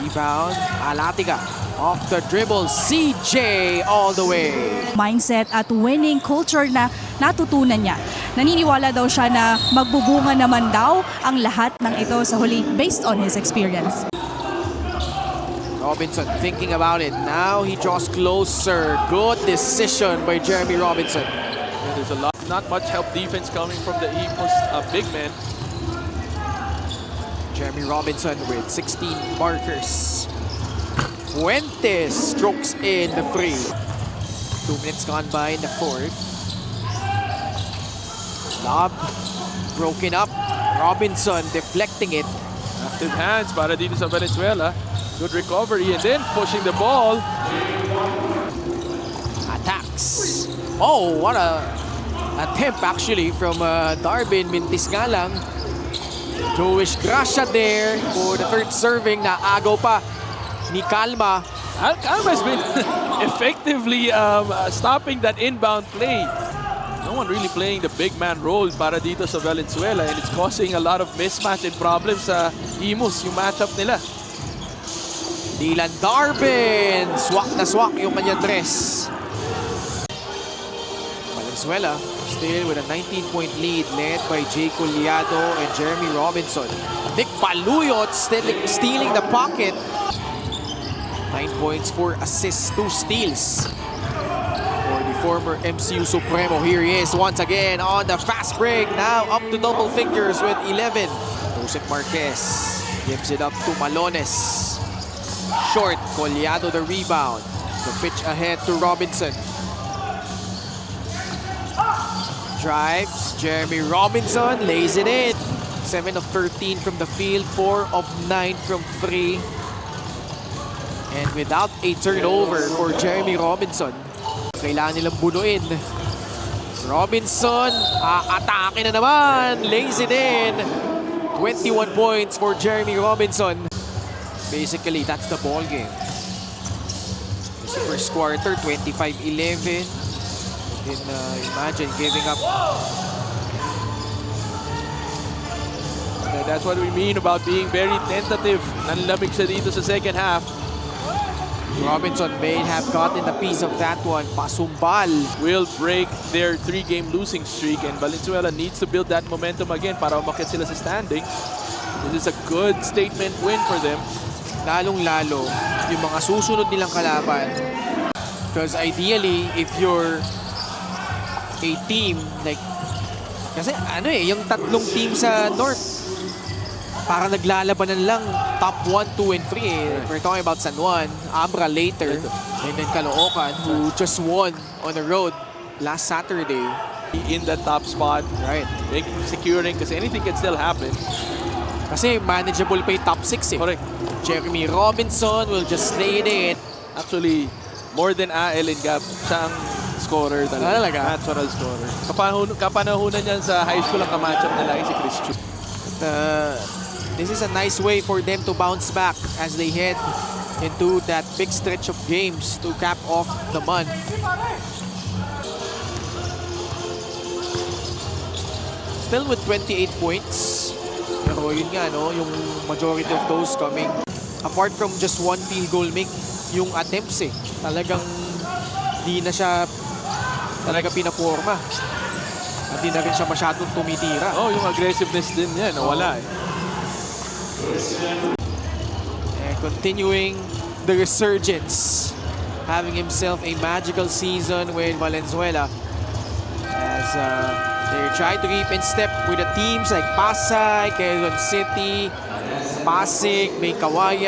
Rebound, Alatiga. Off the dribble, CJ all the way. Mindset at winning culture na natutunan niya. Naniniwala daw siya na magbubunga naman daw ang lahat ng ito sa huli based on his experience. Robinson thinking about it. Now he draws closer. Good decision by Jeremy Robinson. Yeah, there's a lot, not much help defense coming from the Imus big men. Jeremy Robinson with 16 markers. Fuentes strokes in the free. 2 minutes gone by in the fourth. Lob broken up. Robinson deflecting it. Active hands para dito sa Valenzuela. Good recovery and then pushing the ball. Attacks. Oh, what a attempt actually from Darvin Mintis nga lang. Jowish Gracia there for the third serving na agaw pa ni Calma. Calma has been effectively stopping that inbound play. No one really playing the big man role para dito sa Valenzuela and it's causing a lot of mismatch and problems sa Imus, yung matchup nila. Dylan Darvin, swak na swak yung kanyang dress. Valenzuela still with a 19-point lead led by Jay Collado and Jeremy Robinson. Nick Paluyot stealing the pocket. 9 points, 4 assists, 2 steals for the former MCU Supremo. Here he is once again on the fast break. Now up to double figures with 11. Joseph Marquez gives it up to Malones. Short, Collado the rebound. The pitch ahead to Robinson. Drives, Jeremy Robinson lays it in. 7 of 13 from the field, 4 of 9 from 3. And without a turnover for Jeremy Robinson, kailangan nilang bunuin. Robinson, atake na naman, lays it in. 21 points for Jeremy Robinson. Basically, that's the ball game. This is first quarter, 25-11. Then imagine giving up. That's what we mean about being very tentative. Nanlamig siya dito sa second half. Robinson may have gotten a piece of that one. Pasumbal. Will break their 3-game losing streak and Valenzuela needs to build that momentum again para umakyat sila sa standing. This is a good statement win for them. Lalong-lalo yung mga susunod nilang kalaban. Because ideally, if you're a team like... Kasi ano yung tatlong team sa North, parang naglalabanan lang top 1, 2, and 3 eh. We're talking about San Juan, Abra later, and then Caloocan, who just won on the road last Saturday. In that top spot, Right. securing, kasi anything can still happen. Kasi manageable pa yung top 6 eh. Correct. Jeremy Robinson will just lay it in. Actually, more than AL and Gab, siya ang scorer talaga. Talaga? Natural scorer. Kapanahunan niyan sa high school ang kamatchup na lagi si Chris Chu. This is a nice way for them to bounce back as they head into that big stretch of games to cap off the month. Still with 28 points. Pero yun nga, no, yung majority of those coming apart from just one field goal make, yung attempts eh. Talagang di na siya talaga pinaporma. At di na rin siya masyadong tumitira. Oh, yung aggressiveness din niya, nawala eh. And continuing the resurgence, having himself a magical season with Valenzuela as they try to keep in step with the teams like Pasay, Quezon City, Pasig, may Kawayan.